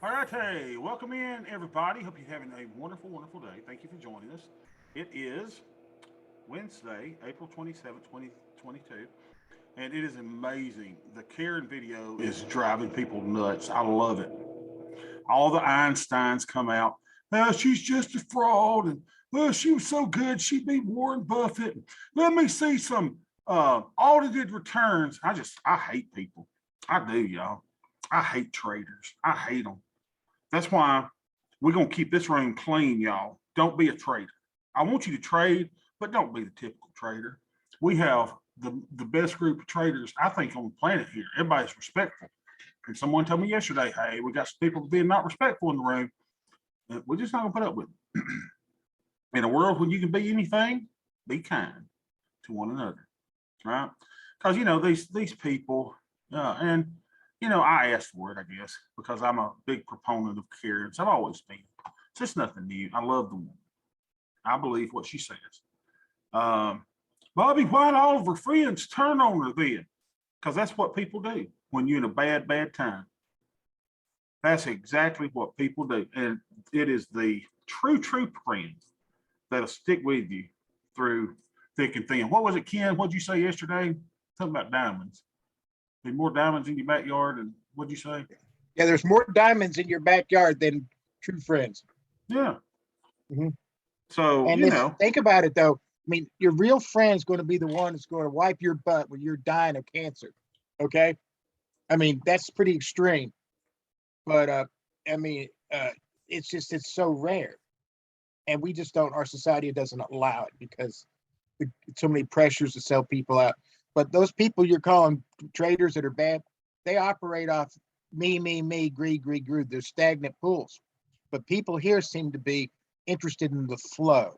All right, hey, welcome in, everybody. Hope you're having a wonderful, wonderful day. Thank you for joining us. It is Wednesday, April 27th, 2022, and it is amazing. The Karen video is driving people nuts. I love it. All the Einsteins come out. Well, she's just a fraud, and well, she was so good, she beat Warren Buffett. Let me see some audited returns. I hate people. I do, y'all. I hate traders. I hate them. That's why we're going to keep this room clean, y'all. Don't be a trader. I want you to trade, but don't be the typical trader. We have the best group of traders, I think, on the planet here. Everybody's respectful. And someone told me yesterday, hey, we got some people being not respectful in the room. We're just not going to put up with it. In a world when you can be anything, be kind to one another, right? Because, these people, and I asked for it, I guess, because I'm a big proponent of Karen's. I've always been. It's just nothing new. I love the woman. I believe what she says. Bobby, why did all of her friends turn on her then? Because that's what people do when you're in a bad, bad time. That's exactly what people do. And it is the true friends that'll stick with you through thick and thin. What was it, Ken? What did you say yesterday? Something about diamonds. There's more diamonds in your backyard, and what'd you say? Yeah, there's more diamonds in your backyard than true friends. Yeah. Mm-hmm. So, and think about it, though. I mean, your real friend's going to be the one that's going to wipe your butt when you're dying of cancer. Okay. I mean, that's pretty extreme. But, it's so rare. And we just don't, our society doesn't allow it because so many pressures to sell people out. But those people you're calling traders that are bad, they operate off me, greed. They're stagnant pools. But people here seem to be interested in the flow,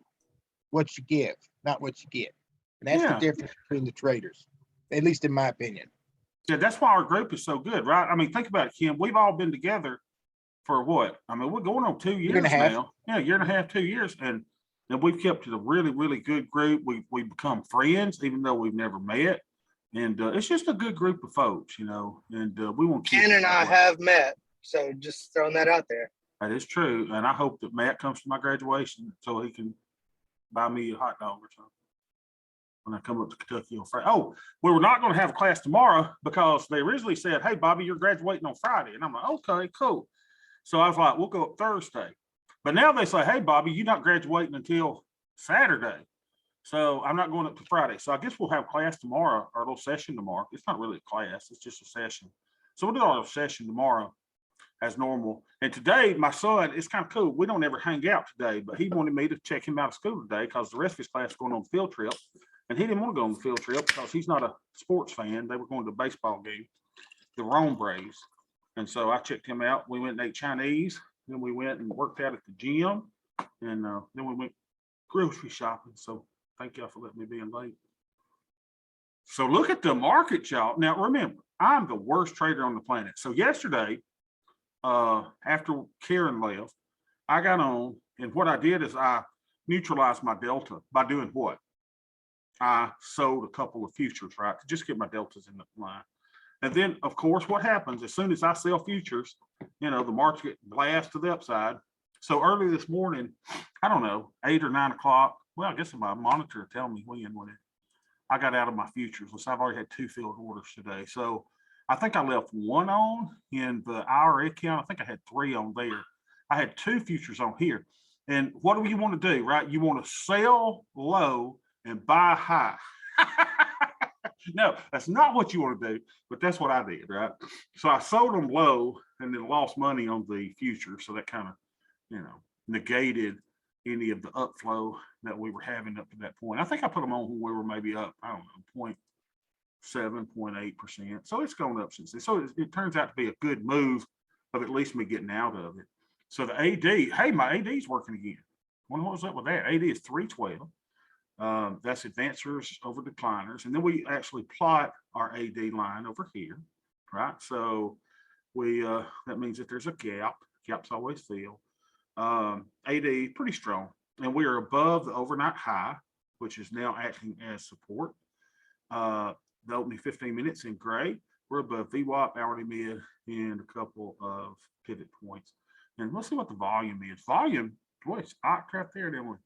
what you give, not what you get. And that's the difference between the traders, at least in my opinion. Yeah, that's why our group is so good, right? I mean, think about it, Kim. We've all been together for what? I mean, we're going on 2 years now. Yeah, year and a half, 2 years. And we've kept it a really, really good group. We've become friends, even though we've never met. And it's just a good group of folks, and we want to. Ken and I have met, so just throwing that out there. That is true, and I hope that Matt comes to my graduation so he can buy me a hot dog or something when I come up to Kentucky on Friday. Oh, we were not going to have a class tomorrow because they originally said, "Hey, Bobby, you're graduating on Friday," and I'm like, "Okay, cool." So I was like, "We'll go up Thursday," but now they say, "Hey, Bobby, you're not graduating until Saturday." So I'm not going up to Friday. So I guess we'll have class tomorrow, our little session tomorrow. It's not really a class, it's just a session. So we'll do our session tomorrow as normal. And today, my son, it's kind of cool. We don't ever hang out today, but he wanted me to check him out of school today because the rest of his class is going on a field trip. And he didn't want to go on the field trip because he's not a sports fan. They were going to a baseball game, the Rome Braves. And so I checked him out. We went and ate Chinese. Then we went and worked out at the gym. And then we went grocery shopping. So thank y'all for letting me be in late. So look at the market, y'all. Now, remember, I'm the worst trader on the planet. So yesterday, after Karen left, I got on, and what I did is I neutralized my delta by doing what? I sold a couple of futures, right, to just get my deltas in the line. And then, of course, what happens as soon as I sell futures, the market get blast to the upside. So early this morning, I don't know, 8 or 9 o'clock. Well, I guess my monitor will tell me when I got out of my futures. So I've already had 2 filled orders today. So I think I left 1 on in the IRA account. I think I had 3 on there. I had 2 futures on here. And what do you want to do, right? You want to sell low and buy high. No, that's not what you want to do, but that's what I did, right? So I sold them low and then lost money on the futures. So that kind of, negated any of the upflow that we were having up to that point. I think I put them on when we were maybe up, I don't know, 0.7, 0.8%. So it's gone up since then. So it turns out to be a good move of at least me getting out of it. So the AD, hey, my AD is working again. What was up with that? AD is 312. That's advancers over decliners. And then we actually plot our AD line over here, right? So we that means that there's a gap. Gaps always fill. AD pretty strong, and we are above the overnight high, which is now acting as support. The opening 15 minutes in gray. We're above VWAP, hourly mid, and a couple of pivot points. And let's see what the volume is. Volume, boy, it's hot right there, didn't we?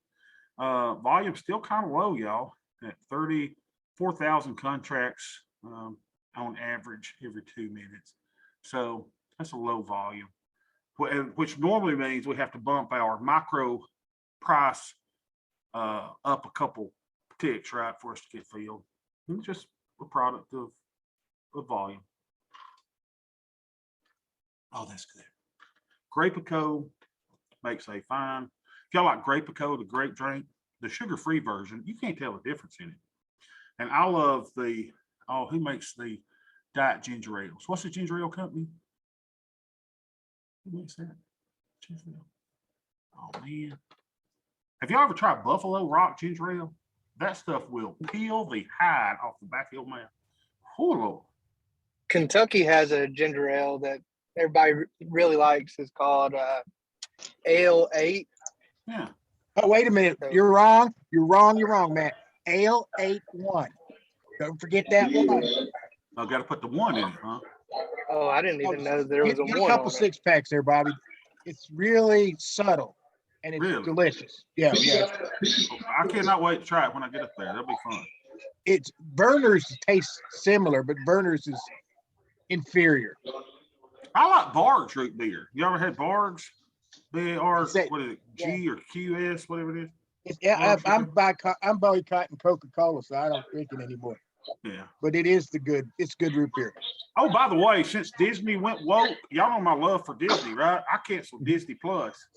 Volume still kind of low, y'all, at 34,000 contracts on average every 2 minutes. So that's a low volume, which normally means we have to bump our micro price up a couple ticks, right, for us to get filled. It's just a product of volume. Oh, that's good. Grapico makes a fine. If y'all like Grapico, the grape drink, the sugar-free version, you can't tell the difference in it. And I love the, oh, who makes the diet ginger ales? What's the ginger ale company? Who makes that? Ginger ale. Oh, man. Have y'all ever tried Buffalo Rock ginger ale? That stuff will peel the hide off the back of your mouth. Oh, Lord. Kentucky has a ginger ale that everybody really likes. It's called Ale 8. Yeah. Oh, wait a minute. You're wrong. You're wrong, Matt. Ale 81. Don't forget that one. I got to put the one in it, huh? Oh, I didn't even know there was Get a a one couple on it. 6-packs there, Bobby. It's really subtle and it's Really? delicious. Yeah. I cannot wait to try it when I get up there. That'll be fun. It's Burners tastes similar, but Burners is inferior. I like Barg's root beer. You ever had Barg's? B-A-R, Is that- what is it? G or QS, whatever it is. I'm boycotting Coca-Cola, so I don't drink it anymore. Yeah. But it's good root beer. Oh, by the way, since Disney went woke, y'all know my love for Disney, right? I canceled Disney Plus.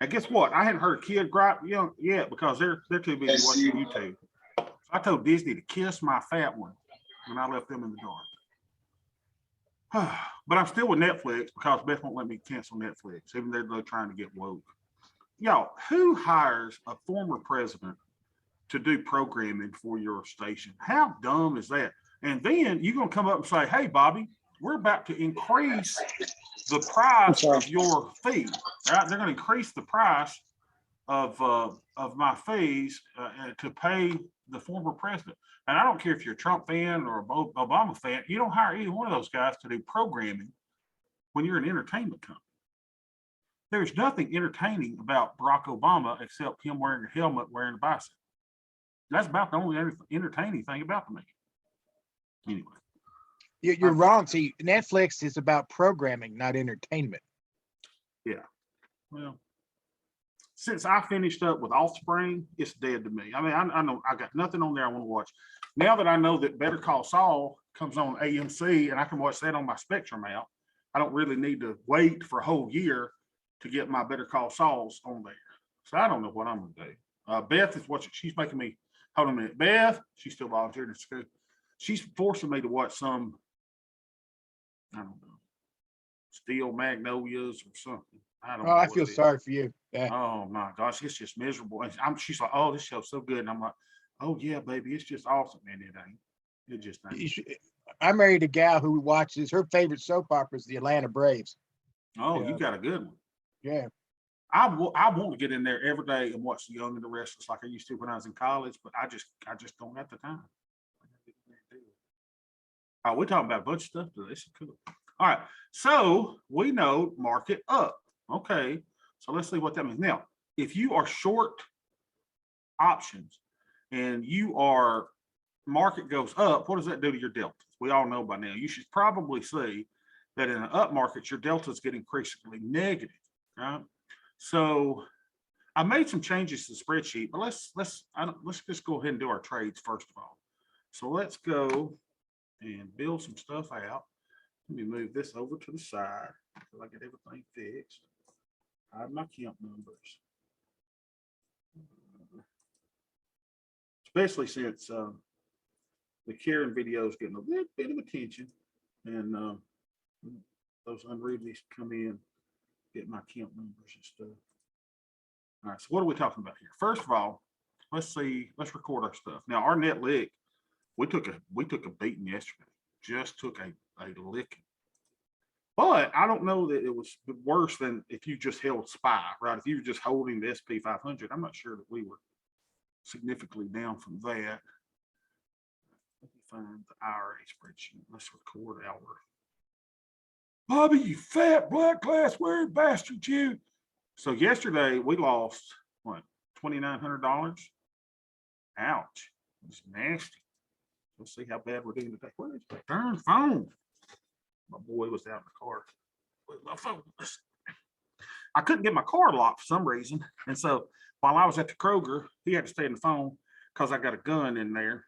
And guess what? I hadn't heard a kid gripe yet because they're too busy watching YouTube. So I told Disney to kiss my fat one when I left them in the dark. But I'm still with Netflix because Beth won't let me cancel Netflix, even though they're trying to get woke. Y'all, who hires a former president to do programming for your station? How dumb is that? And then you're going to come up and say, hey, Bobby, we're about to increase the price of your fee, right? They're going to increase the price of my fees to pay the former president. And I don't care if you're a Trump fan or a Obama fan, you don't hire either one of those guys to do programming when you're an entertainment company. There's nothing entertaining about Barack Obama except him wearing a helmet, wearing a bicycle. That's about the only entertaining thing about the man. Anyway. You're wrong. See, Netflix is about programming, not entertainment. Yeah. Well, since I finished up with Offspring, it's dead to me. I mean, I know I got nothing on there I want to watch. Now that I know that Better Call Saul comes on AMC and I can watch that on my Spectrum app, I don't really need to wait for a whole year to get my Better Call Sauls on there. So I don't know what I'm going to do. Beth is watching. She's making me, hold on a minute. Beth, she's still volunteering at school. She's forcing me to watch some, I don't know, Steel Magnolias or something. I don't know. I feel sorry for you. Yeah. Oh my gosh, it's just miserable. And she's like, oh, this show's so good. And I'm like, oh yeah, baby, it's just awesome. And it ain't. It just ain't. I married a gal who watches, her favorite soap opera is the Atlanta Braves. Oh, Yeah. you got a good one. Yeah. I want to get in there every day and watch The Young and the Restless like I used to when I was in college, but I just don't have the time. We're talking about a bunch of stuff today. This is cool. All right, so we know market up. Okay, so let's see what that means. Now, if you are short options and you are market goes up, what does that do to your deltas? We all know by now. You should probably see that in an up market, your deltas get increasingly negative, right? So I made some changes to the spreadsheet, but let's just go ahead and do our trades first of all. So let's go and build some stuff out. Let me move this over to the side until I get everything fixed. I have my count numbers. Especially since the Karen video is getting a little bit of attention, and those unreadlies come in, get my count numbers and stuff. All right, so what are we talking about here? First of all, let's record our stuff. Now, our net lick, we took a beating yesterday. Just took a licking. But I don't know that it was worse than if you just held SPY, right? If you were just holding the SP 500, I'm not sure that we were significantly down from that. find the IRA spreadsheet. Let's record our. Bobby, you fat black glass wearing bastard, you. So yesterday we lost what, $2,900. Ouch. It's nasty. Let's see how bad we're doing today. Where is my darn phone? My boy was out in the car. Where's my phone? I couldn't get my car locked for some reason. And so while I was at the Kroger, he had to stay on the phone because I got a gun in there.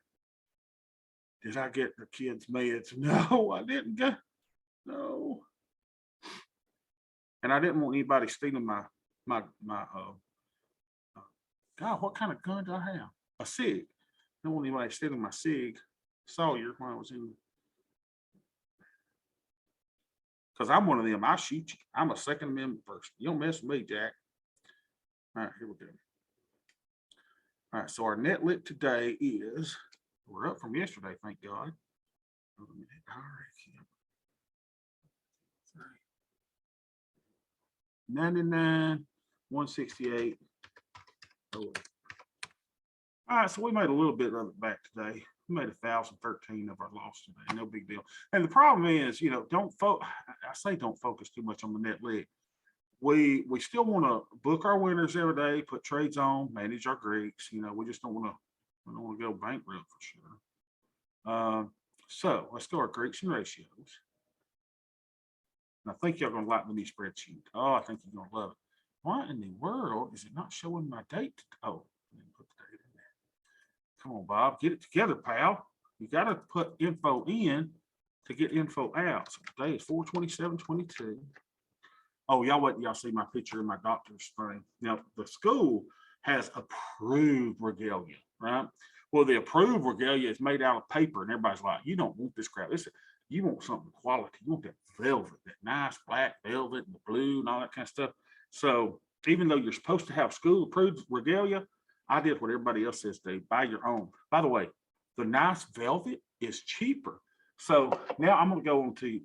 Did I get the kids' meds? No, I didn't get. No. And I didn't want anybody stealing my God, what kind of gun do I have? A SIG. I don't want anybody stealing my SIG Sawyer when I was in. Because I'm one of them, I shoot you. I'm a Second Amendment person. You don't mess with me, Jack. All right, here we go. All right, so our net lit today is, we're up from yesterday, thank God. 99, 168. Oh. All right, so we made a little bit of it back today. We made 1,013 of our loss today. No big deal. And the problem is, don't focus too much on the net lit. We still want to book our winners every day, put trades on, manage our Greeks. We just don't want to go bankrupt for sure. So let's go our Greeks and ratios. And I think y'all gonna like the new spreadsheet. Oh, I think you're gonna love it. Why in the world is it not showing my date? Oh, I didn't put the date in there. Come on, Bob, get it together, pal. You gotta put info in to get info out. So today is 4/27/22. Oh, y'all see my picture in my doctor's thing. Now the school has approved regalia, right? Well, the approved regalia is made out of paper, and everybody's like, you don't want this crap. You want something quality. You want that velvet, that nice black velvet and the blue and all that kind of stuff. So even though you're supposed to have school approved regalia, I did what everybody else says, Dave, buy your own. By the way, the nice velvet is cheaper. So now I'm going to go onto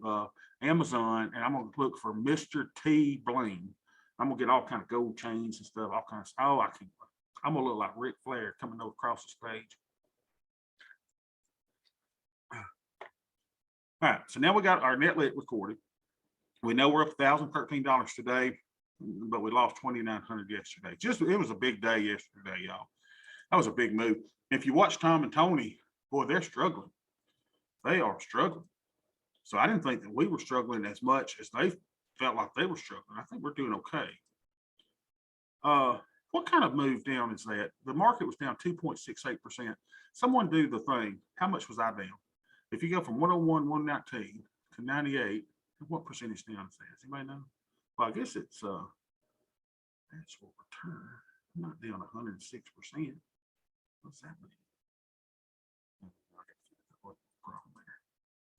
Amazon and I'm going to look for Mr. T Bling. I'm going to get all kind of gold chains and stuff, all kinds of, oh, I can't. I'm going to look like Ric Flair coming over across the stage. All right, so now we got our net lit recorded. We know we're up $1,013 today, but we lost 2,900 yesterday. It was a big day yesterday, y'all. That was a big move. If you watch Tom and Tony, boy, they're struggling. They are struggling. So I didn't think that we were struggling as much as they felt like they were struggling. I think we're doing okay. What kind of move down is that? The market was down 2.68%. Someone do the thing. How much was I down? If you go from 101, 119 to 98, what percentage down is that? Does anybody know? Well, I guess it's actual return. I'm not down 106%. What's that mean? What problem there?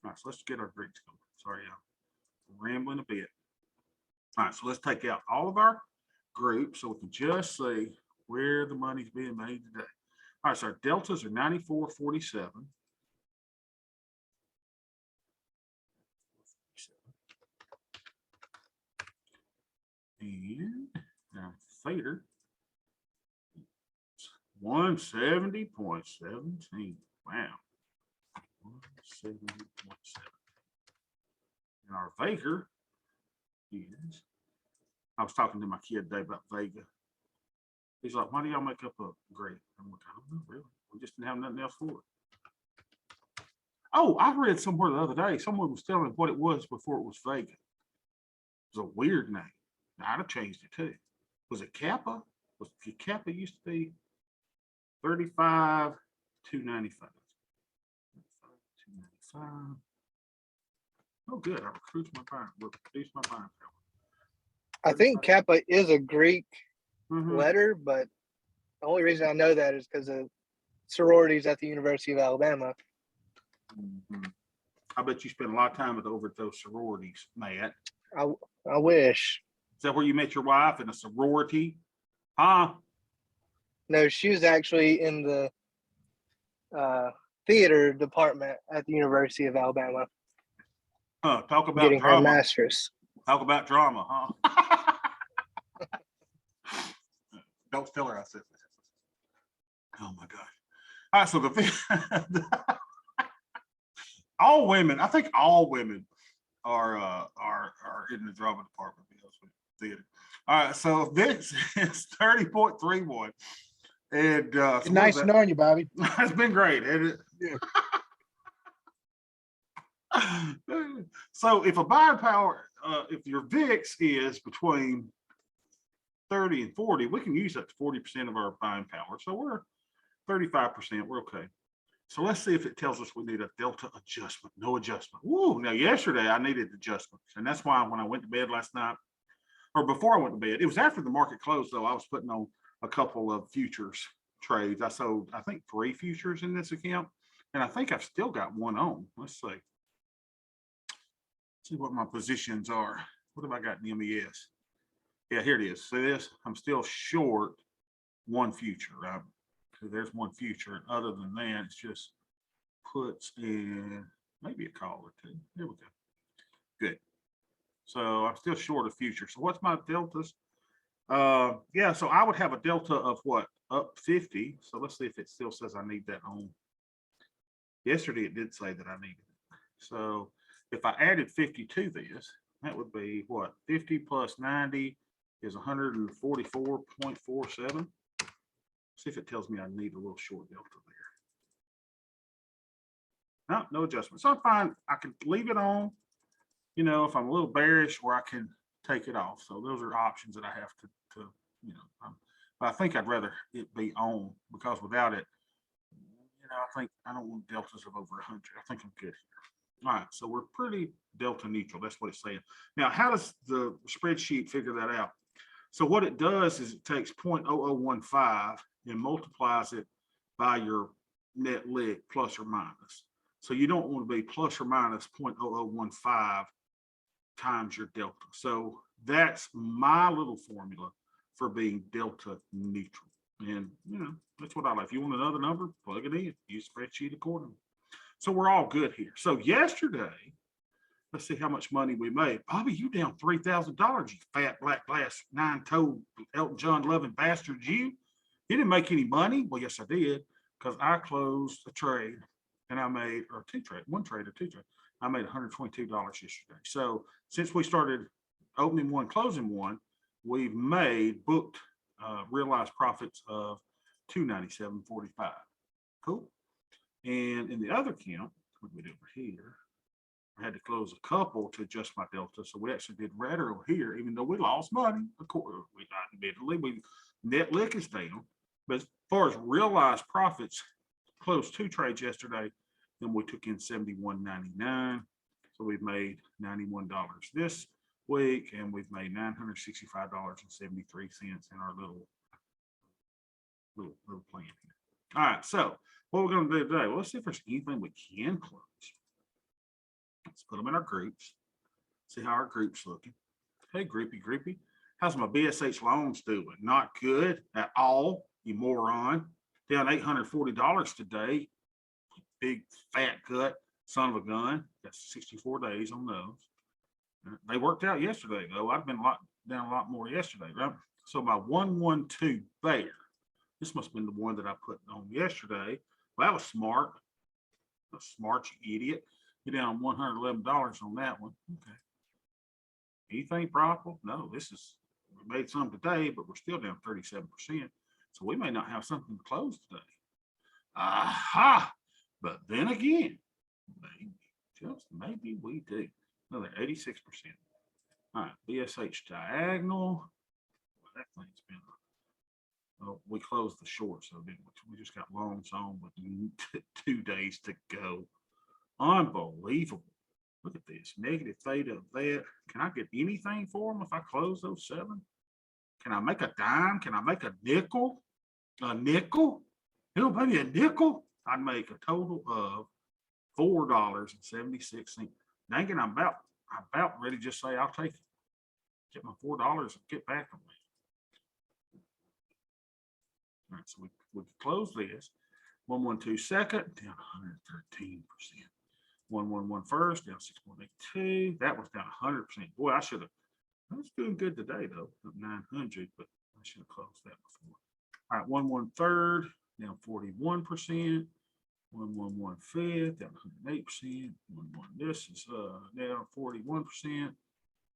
All right, so let's get our Greeks going. Sorry, I'm rambling a bit. All right, so let's take out all of our groups so we can just see where the money's being made today. All right, so our deltas are 94.47. And now theta 170.17. Wow. 170.7. And our Vega is, I was talking to my kid today about Vega. He's like, why do y'all make up a grade? I'm like, I don't know, really. We just didn't have nothing else for it. Oh, I read somewhere the other day, someone was telling me what it was before it was Vega. It was a weird name. I'd have changed it too. Was it Kappa? Was Kappa used to be 35,295. 295. Oh, good. I reduced my buying power. I think Kappa is a Greek Mm-hmm. letter, but the only reason I know that is because of sororities at the University of Alabama. Mm-hmm. I bet you spent a lot of time over at those sororities, Matt. I wish. Is that where you met your wife in a sorority? Huh? No, she was actually in the theater department at the University of Alabama. Talk about getting drama. Her master's. Talk about drama, huh? Don't tell her I said that. Oh my gosh. All right, so the all women, I think all women are in the drama department. To be honest with you. Theater. All right, so this is 30.31. And so It's nice knowing you, Bobby. it's been great. Yeah. So if a buying power, if your VIX is between 30 and 40, we can use up to 40% of our buying power. So we're 35%, we're okay. So let's see if it tells us we need a delta adjustment. No adjustment. Woo, now yesterday I needed adjustments. And that's why when I went to bed last night, or before I went to bed, it was after the market closed though, I was putting on a couple of futures trades. I sold, I think 3 futures in this account. And I think I've still got one on. Let's see. See what my positions are. What have I got in the MES? Yeah, here it is. See this? I'm still short one future, right? So there's one future. And other than that, it's just puts in maybe a call or two. There we go. Good. So I'm still short of future. So what's my deltas? Yeah, so I would have a delta of what? Up 50. So let's see if it still says I need that on. Yesterday it did say that I needed it. So if I added 50 to this, that would be what? 50 plus 90 is 144.47. See if it tells me I need a little short delta there. No adjustment. So I'm fine. I can leave it on, you know, if I'm a little bearish, where I can take it off. So those are options that I have to you know, but I think I'd rather it be on, because without it, you know, I think I don't want deltas of over 100. I think I'm good here. All right, so we're pretty delta neutral. That's what it's saying. Now, how does the spreadsheet figure that out? So what it does is it takes 0.0015 and multiplies it by your net lick plus or minus. So you don't want to be plus or minus 0.0015 times your delta. So that's my little formula for being delta neutral. And, you know, that's what I like. If you want another number, plug it in, use spreadsheet accordingly. So we're all good here. So yesterday, let's see how much money we made. Bobby, you down $3,000, you fat black glass 9-toed Elton John loving bastard. You didn't make any money. Well, yes, I did, because I closed a trade and I made, or one trade or two trades. I made $122 yesterday. So since we started opening one, closing one, we've booked realized profits of $297.45. Cool. And in the other account, what we do over here, I had to close a couple to adjust my delta. So we actually did better over here, even though we lost money. Of course, we net lick is down. But as far as realized profits, closed 2 trades yesterday, then we took in $71.99. So we've made $91 this week, and we've made $965.73 in our little plan here. All right, so what we're going to do today, well, let's see if there's anything we can close. Let's put them in our groups, see how our group's looking. Hey, groupie, how's my BSH loans doing? Not good at all, you moron. Down $840 today. Big fat cut, son of a gun. Got 64 days on those. They worked out yesterday, though. I've been down a lot more yesterday, right? So my 112 there. This must have been the one that I put on yesterday. Well, that was smart. A smart, you idiot. You're down $111 on that one. Okay. Anything profitable? No, we made some today, but we're still down 37%. So we may not have something to close today. Aha! But then again, maybe we do. Another 86%. All right, BSH diagonal. Well, that thing's been, we closed the short, so we just got longs on with 2 days to go. Unbelievable. Look at this negative theta of that. Can I get anything for them if I close those 7? Can I make a dime? Can I make a nickel? A nickel? You know, maybe a nickel? I'd make a total of $4.76. Dang it, I'm about ready to just say I'll take it. Get my $4 and get back on me. All right, so we close this. 112 second, down 113%. 111 first, down 6.82. That was down 100%. Boy, I was doing good today though, up 900, but I should have closed that before. All right, 1/1 third, down 41%. 111 fifth, down 108%. 11, this is down 41%.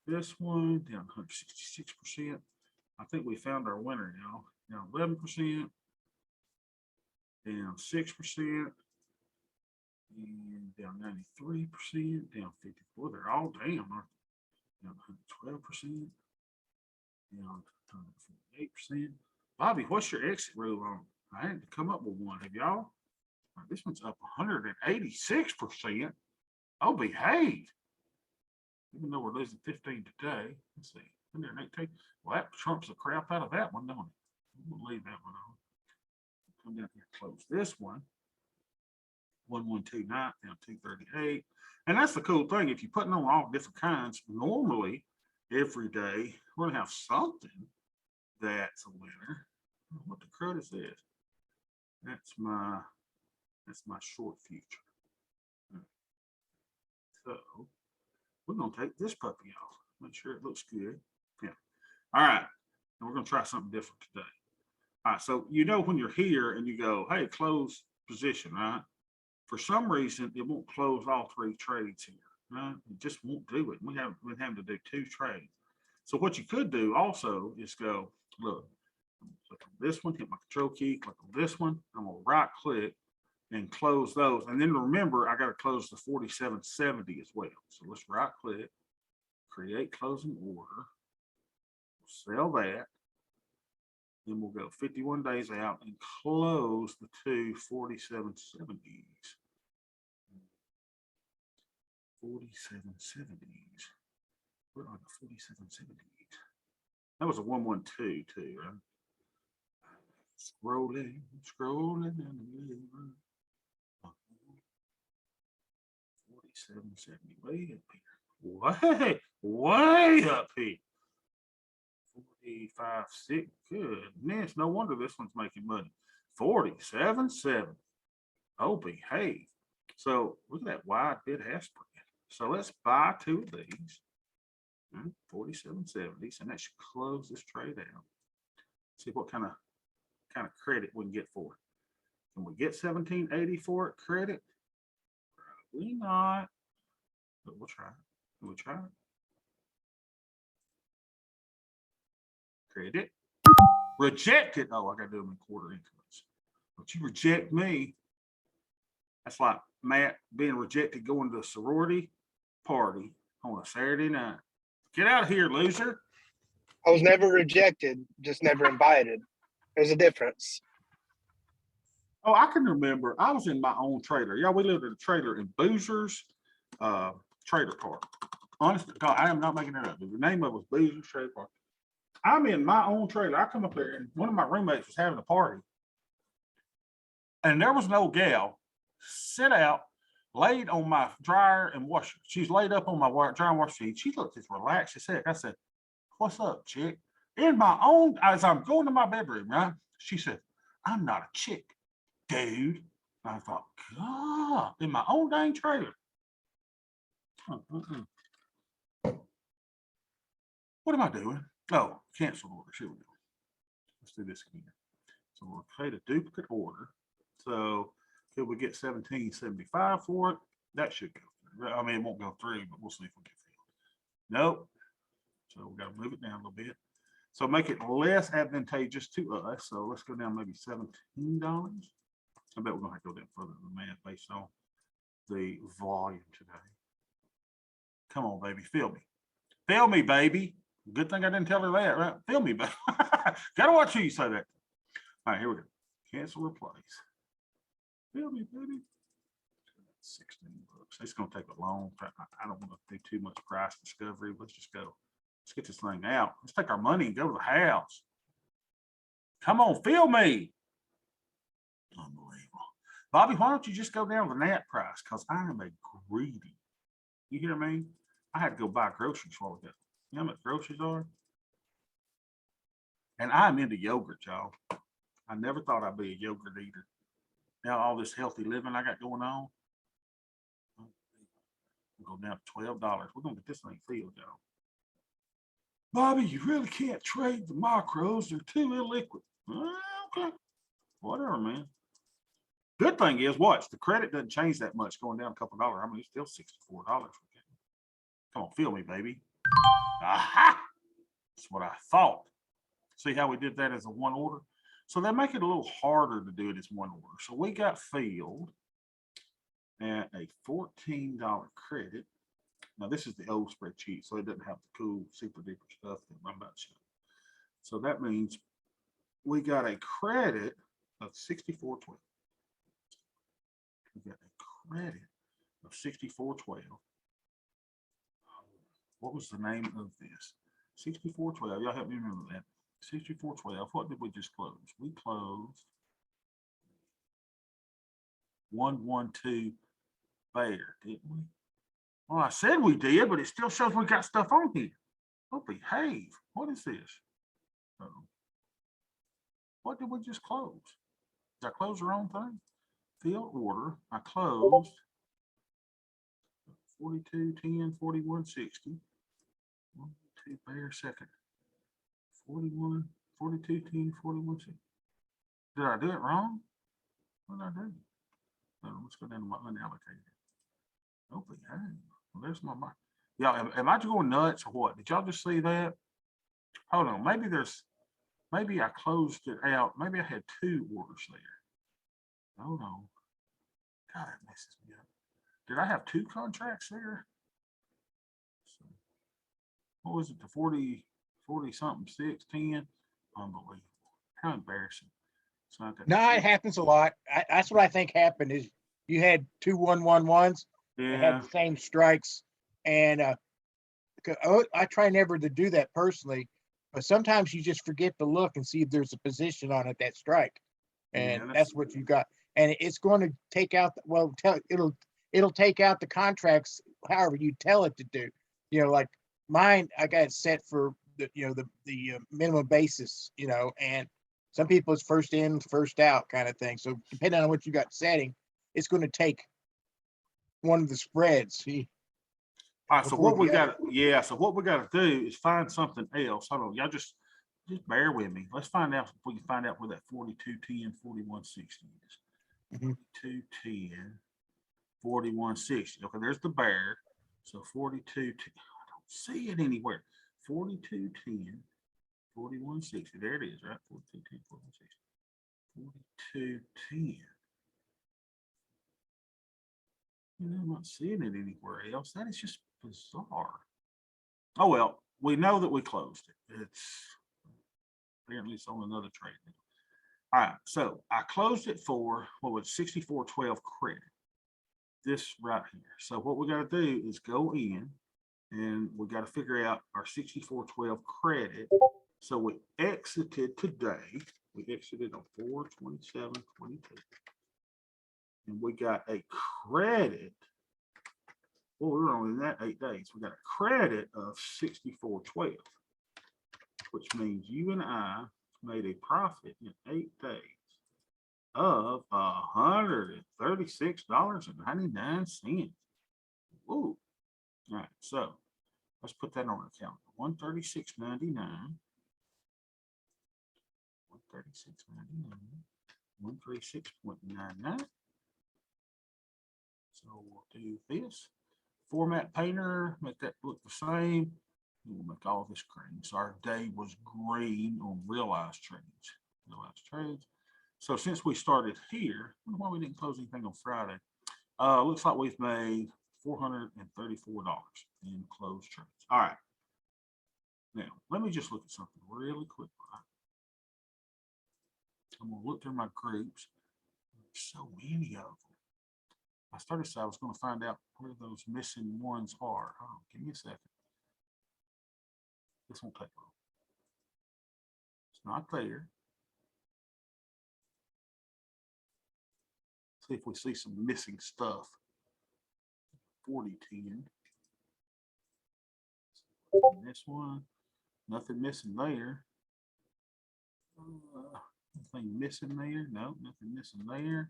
This one down 166%. I think we found our winner now. Down 11%, down 6%, and down 93%, down 54. They're all down, aren't they? Down 112%, down 148%. Bobby, what's your exit rule on? I had to come up with one. Have y'all? This one's up 186%. Oh, behave. Even though we're losing 15 today. Let's see. 118. Well, that trumps the crap out of that one, don't it? We'll leave that one on. Come down here, close this one. 1129 down 238. And that's the cool thing. If you're putting on all different kinds, normally every day we're gonna have something that's a winner. What the crud is this? That's my short future. So we're gonna take this puppy off. Make sure it looks good. Yeah. All right. And we're gonna try something different today. All right. So you know when you're here and you go, hey, close position, right? For some reason, it won't close all three trades here, right? It just won't do it. We have been having to do 2 trades. So what you could do also is go, look, click on this one, hit my control key, click on this one. I'm gonna right click and close those. And then remember, I got to close the 4770 as well. So let's right click, create closing order, sell that. Then we'll go 51 days out and close the 2 4770s. 4770s. Where are the 4770s? That was a 112 too, right? Scrolling down the river. 4770, way up here. Way up here. 45.6. Goodness, no wonder this one's making money. 47.7. Oh, behave. So look at that wide bid ask spread. So let's buy 2 of these. 47.70s, and that should close this trade out. See what kind of credit we can get for it. Can we get 1780 for it credit? Probably not, but we'll try. We'll try. Credit. Rejected. Oh, I got to do them in quarter increments. But you reject me. That's like Matt being rejected going to a sorority party on a Saturday night. Get out of here, loser. I was never rejected, just never invited. There's a difference. Oh, I can remember. I was in my own trailer. Yeah, we lived in a trailer in Boozer's trailer park. Honestly, God, I am not making that up. The name of it was Boozer's Trailer Park. I'm in my own trailer. I come up there and one of my roommates was having a party. And there was an old gal sit out, laid on my dryer and washer. She's laid up on my dryer and washer sheet. She looked as relaxed as heck. I said, what's up, chick? In my own, as I'm going to my bedroom, right? She said, I'm not a chick, dude. And I thought, God, in my own dang trailer. What am I doing? Oh, cancel order. Here we go. Let's do this again. So we'll create a duplicate order. So could we get 1775 for it? That should go through. I mean, it won't go through, but we'll see if we get through. Nope. So we got to move it down a little bit. So make it less advantageous to us. So let's go down maybe $17. I bet we're gonna have to go down further than that based on the volume today. Come on, baby, fill me. Fill me, baby. Good thing I didn't tell her that, right? Fill me, baby. Gotta watch who you say that. All right, here we go. Cancel, replace. Fill me, baby. 16 bucks. It's gonna take a long time. I don't want to do too much price discovery. Let's just go. Let's get this thing out. Let's take our money and go to the house. Come on, fill me. Unbelievable. Bobby, why don't you just go down to the net price? Because I am a greedy. You hear me? I had to go buy groceries for it. You know how much groceries are? And I'm into yogurt, y'all. I never thought I'd be a yogurt eater. Now all this healthy living I got going on. We'll go down to $12. We're gonna get this thing filled, y'all. Bobby, you really can't trade the macros. They're too illiquid. Okay. Whatever, man. Good thing is, watch, the credit doesn't change that much going down a couple dollars. I mean, it's still $64. Come on, feel me, baby. Aha! That's what I thought. See how we did that as a one order? So they make it a little harder to do it as one order. So we got filled at a $14 credit. Now this is the old spreadsheet, so it doesn't have the cool super duper stuff that I'm about to show. So that means we got a credit of 64.12. We got a credit of 64.12. What was the name of this? 64.12. Y'all help me remember that. 64.12. What did we just close? We closed 112 Bear, didn't we? Well, I said we did, but it still shows we got stuff on here. Oh, behave. What is this? What did we just close? Did I close the wrong thing? Field order. I closed 42, 10, 41, 60. 1, 2, Bear second. 41, 42, 10, 41, 60. Did I do it wrong? What did I do? Let's go down to my unallocated. Oh, behave. Well, there's my mark. Yeah, am I going nuts or what? Did y'all just see that? Hold on. Maybe I closed it out. Maybe I had two orders there. Hold on. God, that messes me up. Did I have two contracts there? So, what was it? The 40 something, 6, 10? Unbelievable. How embarrassing. So No, it happens a lot. That's what I think happened is you had 2 1-1-1s. They yeah. had the same strikes. And I try never to do that personally, but sometimes you just forget to look and see if there's a position on it that strike. And Yeah, that's what you got. And it's going to take out, it'll take out the contracts however you tell it to do. You know, like mine, I got it set for the minimum basis, and some people it's first in, first out kind of thing. So depending on what you got setting, it's going to take one of the spreads. All right, so before what we the got, yeah, so what we got to do is find something else. Hold on, y'all just bear with me. Let's find out if we can find out where that 4210 4160 is. Mhm. 4210 4160. Okay, there's the bear. So 4210. I don't see it anywhere. 4210 4160. There it is, right? 4210 4160. 4210. I'm not seeing it anywhere else. That is just bizarre. Oh well, we know that we closed it. It's apparently it's on another trade. All right, so I closed it for what was 64.12 credit. This right here. So what we got to do is go in and we got to figure out our 64.12 credit. So we exited today. We exited on 4/27/22. And we got a credit. Well, we were only in that 8 days. We got a credit of 64.12, which means you and I made a profit in 8 days of $136.99. Ooh. All right, so let's put that on our calendar. 136.99. 136.99. 136.99. So we'll do this. Format painter, make that look the same. We'll make all this green. So our day was green on realized trades. Realized trades. So since we started here, I don't know why we didn't close anything on Friday. Looks like we've made $434 in closed trades. All right. Now, let me just look at something really quick. I'm going to look through my groups. There's so many of them. I started to say I was going to find out where those missing ones are. Oh, give me a second. This won't take long. It's not there. See if we see some missing stuff. 4010. This one, nothing missing there. Anything missing there? No, nothing missing there.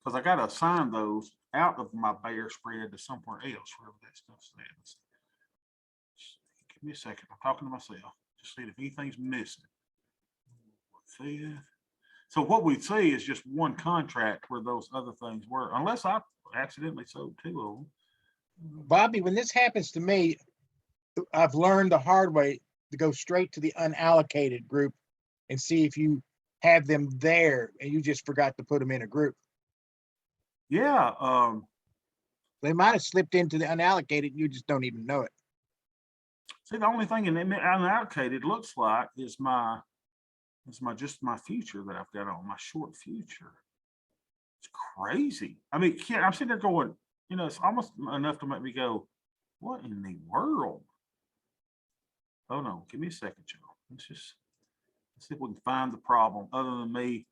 Because I got to assign those out of my bear spread to somewhere else, wherever that stuff's at. Give me a second. I'm talking to myself. Just see if anything's missing. So what we see is just one contract where those other things were, unless I accidentally sold two of them. Bobby, when this happens to me, I've learned the hard way to go straight to the unallocated group and see if you have them there and you just forgot to put them in a group. Yeah, They might have slipped into the unallocated and you just don't even know it. see, the only thing in the unallocated looks like is just my future that I've got on, my short future. It's crazy. I mean, I'm sitting there going, it's almost enough to make me go, what in the world? Oh no, give me a second, y'all. Let's see if we can find the problem other than me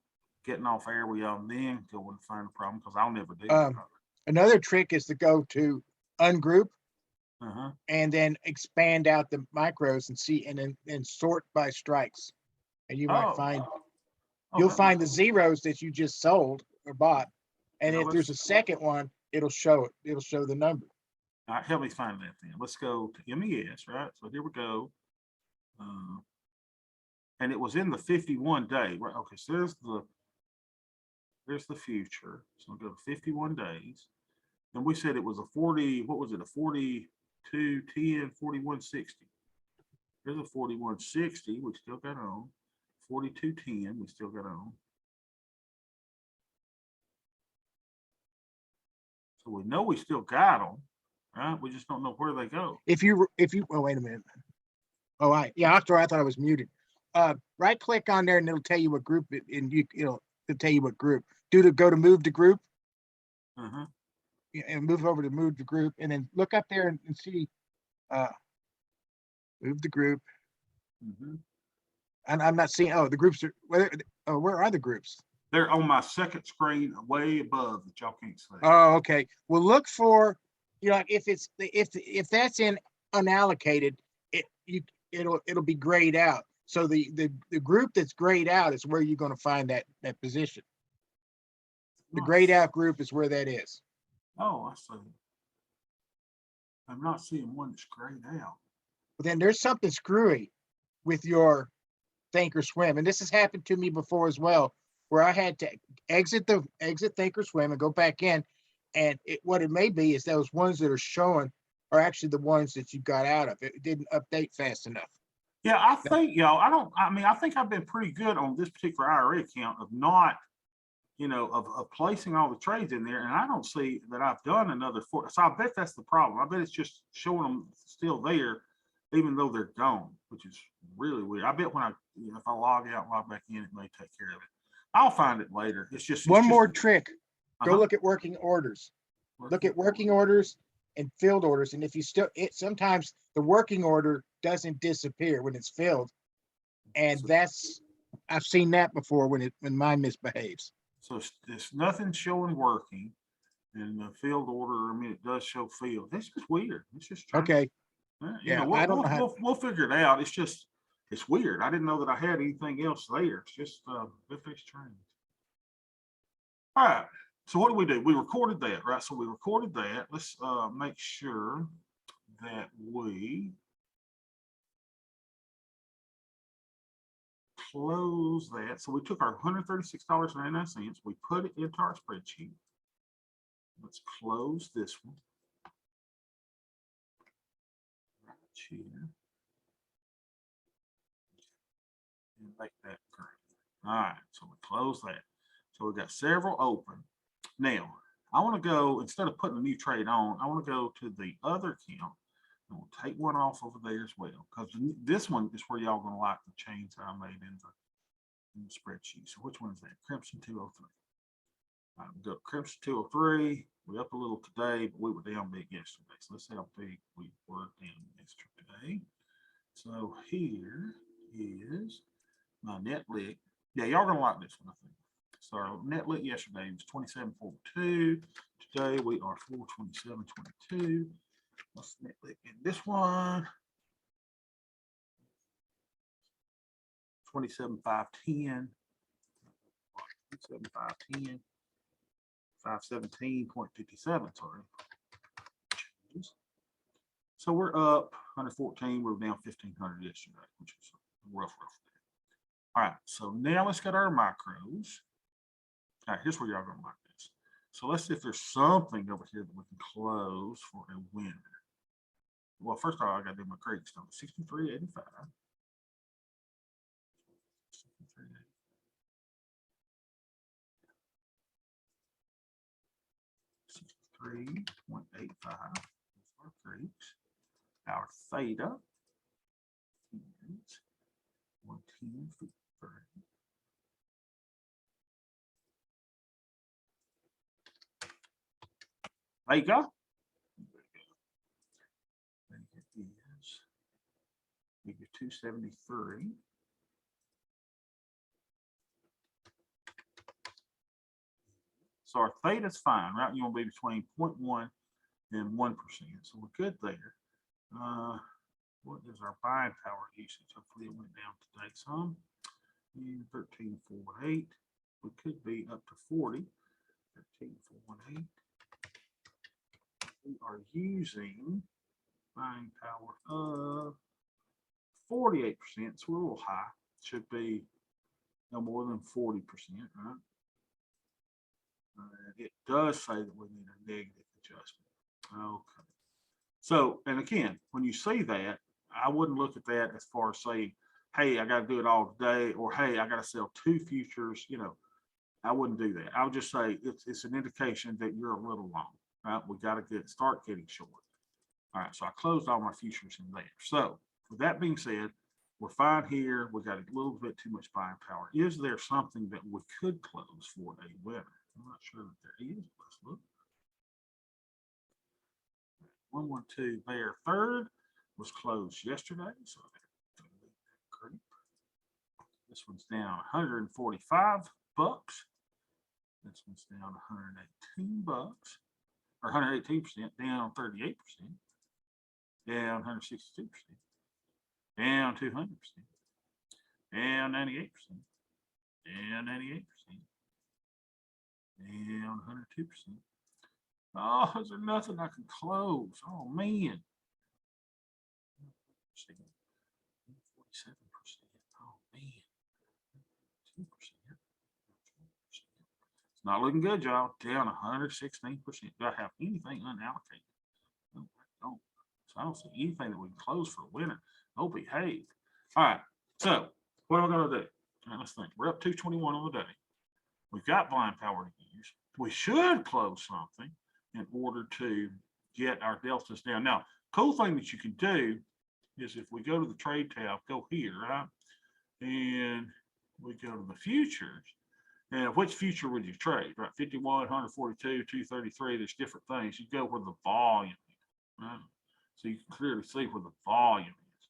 getting off air with y'all and then go and find the problem, because I'll never do it. Another trick is to go to ungroup Uh-huh. and then expand out the micros and see, and then sort by strikes. And you might find, you'll find the zeros that you just sold or bought. And if there's a second one, it'll show it. It'll show the number. All right, help me find that then. Let's go to MES, right? So here we go. And it was in the 51 day, right? Okay, so there's the future. So we'll go to 51 days. And we said it was a 40, what was it? A 42, 10, 4160. There's a 4160, we still got on. 4210, we still got on. So we know we still got them, right? We just don't know where they go. If you, oh, wait a minute. Oh, after I thought I was muted. Right click on there and it'll tell you what group it'll tell you what group. Go to move to group. Uh-huh. And move over to move the group and then look up there and see move the group. Mm-hmm. And I'm not seeing, the groups are, where are the groups? They're on my second screen way above that y'all can't see. Oh, okay. Well, look for, if that's in unallocated, it'll be grayed out. So the group that's grayed out is where you're going to find that position. The grayed out group is where that is. Oh, I see. I'm not seeing one that's grayed out. But then there's something screwy with your Thinkorswim, and this has happened to me before as well, where I had to exit Thinkorswim and go back in, and what it may be is those ones that are showing are actually the ones that you got out of. It didn't update fast enough. Yeah, I think, I think I've been pretty good on this particular IRA account of not, of placing all the trades in there, and I don't see that I've done another four. So I bet that's the problem. I bet it's just showing them still there, even though they're gone, which is really weird. I bet when if I log out and log back in, it may take care of it. I'll find it later. It's just one more trick. Go look at working orders. Look at working orders and filled orders, and if you sometimes the working order doesn't disappear when it's filled, and I've seen that before when mine misbehaves. So it's nothing showing working, and the field order, it does show field. It's just weird. It's just strange. Okay. Yeah, I don't know we'll figure it out. It's weird. I didn't know that I had anything else there. It's just very strange. All right. So what do? We recorded that, right? So we recorded that. Let's make sure that we close that. So we took our $136.99. We put it into our spreadsheet. Let's close this one. Right here. And make that green. All right. So we close that. So we've got several open. Now, I want to go, instead of putting a new trade on, I want to go to the other account. And we'll take one off over there as well, because this one is where y'all going to like the change that I made in the spreadsheet. So which one is that? Crimson 203. All right, we'll go Crimson 203. We're up a little today, but we were down big yesterday. So let's see how big we were down yesterday. So here is my net lick. Yeah, y'all going to like this one, I think. So our net lit yesterday was 27.42. Today we are 427.22. What's net lit in this one? 27.510. 27.510. 517.57. Sorry. So we're up 114. We were down 1,500 yesterday, which is rough. All right, so now let's get our micros. All right, here's where y'all gonna like this. So let's see if there's something over here that we can close for a winner. Well, first of all, I gotta do my credit stone, 63.85. 63.85 our creeks. Our theta is 110.53. Vega is figure 273. So our theta is fine, right? You want to be between 0.1 and 1%. So we're good there. What is our buying power usage? Hopefully it went down today some. And 13.48. We could be up to 40. 13.48. We are using buying power of 48%. So we're a little high. Should be no more than 40%, right? It does say that we need a negative adjustment. Okay. So, and again, when you see that, I wouldn't look at that as far as saying, hey, I got to do it all today, or hey, I got to sell 2 futures. You know, I wouldn't do that. I would just say it's an indication that you're a little long, right? We got to start getting short. All right, so I closed all my futures in there. So with that being said, we're fine here. We got a little bit too much buying power. Is there something that we could close for a winner? I'm not sure that there is. Let's look. 112 Bear third was closed yesterday. So this one's down 145 bucks. This one's down 118 bucks, or 118%, down 38%, down 162%, down 200%, down 98%, down 98%, down 102%. Oh, is there nothing I can close? Oh man. 47%. Oh man. 2%. It's not looking good, y'all. Down 116%. Do I have anything unallocated? No, I don't. So I don't see anything that we can close for a winner. Oh, behave. All right. So what am I going to do? All right, let's think. We're up 221 on the day. We've got blind power to use. We should close something in order to get our deltas down. Now, cool thing that you can do is if we go to the trade tab, go here, right? And we go to the futures. And which future would you trade, right? 51, 142, 233, there's different things. You go where the volume is, right? So you can clearly see where the volume is,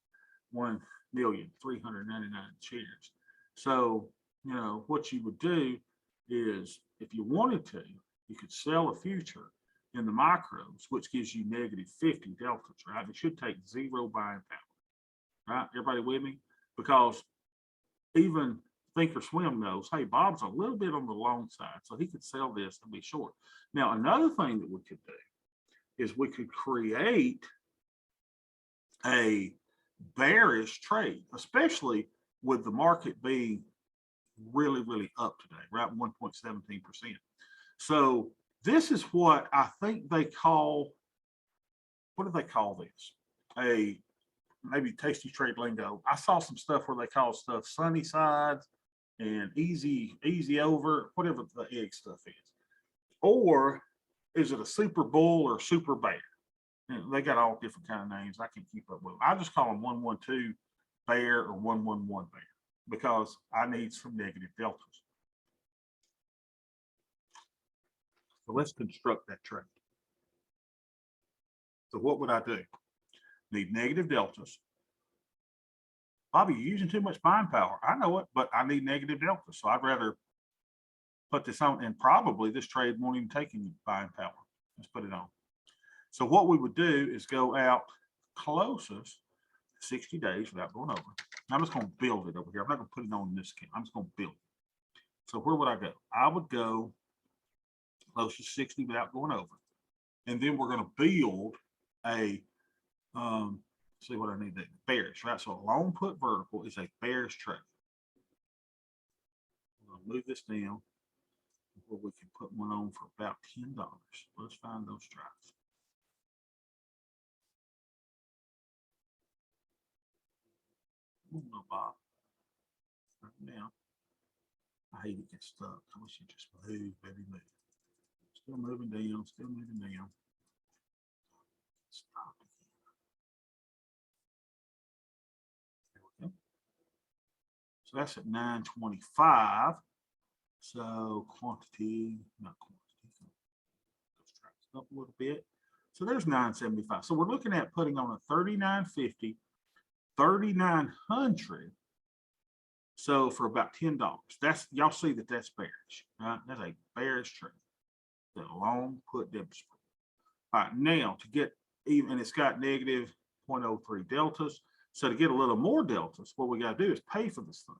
1,399 shares. So, you know, what you would do is if you wanted to, you could sell a future in the micros, which gives you -50 deltas, right? It should take 0 buying power, right? Everybody with me? Because even Thinkorswim knows, hey, Bob's a little bit on the long side, so he could sell this and be short. Now, another thing that we could do is we could create a bearish trade, especially with the market being really, really up today, right? 1.17%. So this is what I think they call, what do they call this? Maybe Tastytrade lingo. I saw some stuff where they call stuff sunny sides and easy over, whatever the egg stuff is. Or is it a super bull or super bear? They got all different kind of names. I can't keep up with them. I just call them 112 bear or 111 bear because I need some negative deltas. So let's construct that trade. So what would I do? Need negative deltas. Bobby, you're using too much buying power. I know it, but I need negative deltas. So I'd rather put this on, and probably this trade won't even take any buying power. Let's put it on. So what we would do is go out closest 60 days without going over. I'm just going to build it over here. I'm not going to put it on this account. I'm just going to build it. So where would I go? I would go closest 60 without going over. And then we're going to build a, see what I need there, bearish, right? So a long put vertical is a bearish trade. I'll move this down where we can put one on for about $10. Let's find those strikes. No, Bob. Right now, I hate it gets stuck. I wish you just move, baby, move. Still moving down, still moving down. Stop again. There we go. So that's at 925. So quantity, not quantity. Let's try this up a little bit. So there's 975. So we're looking at putting on a 3950, 3900. So for about $10. That's, y'all see that that's bearish, right? That's a bearish trade. The long put debit spread. All right, now to get even, and it's got negative 0.03 deltas. So to get a little more deltas, what we got to do is pay for this thing.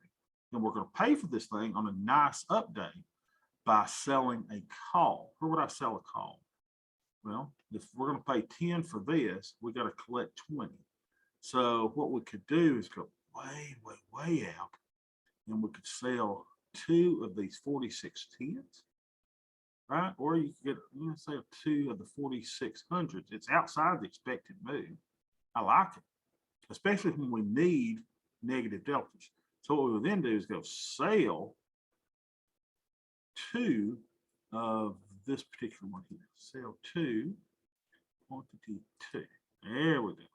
And we're going to pay for this thing on a nice up day by selling a call. Where would I sell a call? Well, if we're going to pay 10 for this, we got to collect 20. So what we could do is go way, way, way out, and we could sell 2 of these 46 tens, right? Or you could get, sell 2 of the 4600s. It's outside the expected move. I like it, especially when we need negative deltas. So what we would then do is go sell 2 of this particular one here. Sell 2, quantity 2. There we go.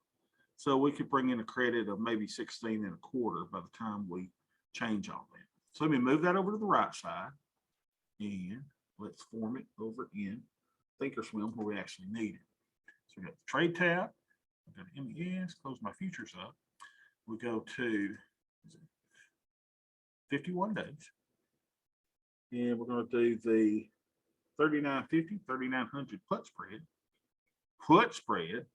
So we could bring in a credit of maybe 16 1/4 by the time we change all that. So let me move that over to the right side, and let's form it over in Thinkorswim where we actually need it. So we got the trade tab. I've got MES, close my futures up. We go to 51 days. And we're going to do the 3950, 3900 put spread. Put spread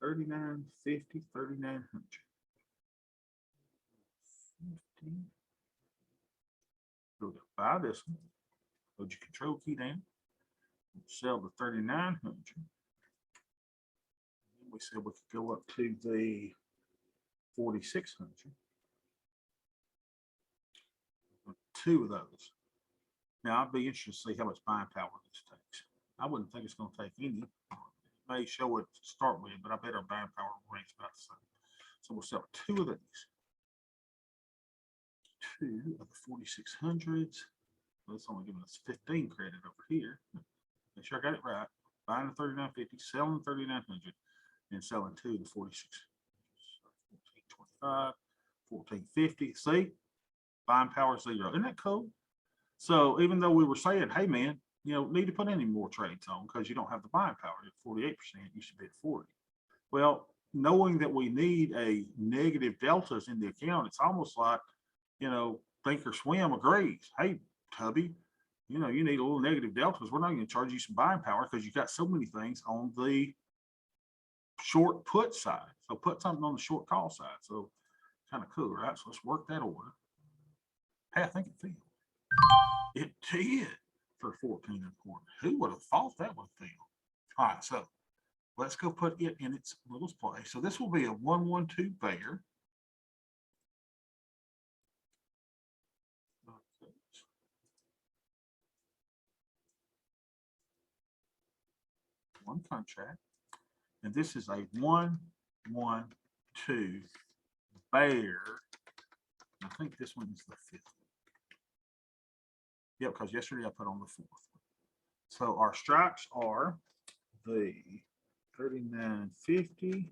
3950, 3900. Go to buy this one. Hold your control key down. Sell the 3900. We said we could go up to the 4600. 2 of those. Now I'd be interested to see how much buying power this takes. I wouldn't think it's going to take any. It may show it to start with, but I bet our buying power rate's about the same. So we'll sell 2 of these. 2 of the 4600s. Well, it's only giving us 15 credit over here. Make sure I got it right. Buying the 3950, selling the 3900, and selling 2 of the 46. 1425, 1450. See? Buying power 0. Isn't that cool? So even though we were saying, hey man, need to put any more trades on because you don't have the buying power at 48%, you should be at 40. Well, knowing that we need a negative deltas in the account, it's almost like, Thinkorswim agrees. Hey, Tubby, you need a little negative deltas. We're not going to charge you some buying power because you got so many things on the short put side. So put something on the short call side. So kind of cool, right? So let's work that order. Hey, I think it failed. It did for 14 1/4. Who would have thought that would fail? All right, so let's go put it in its little place. So this will be a 112 bear. One contract, and this is a 112 bear. I think this one is the 5th. Yeah, because yesterday I put on the 4th. So our strikes are the 3950,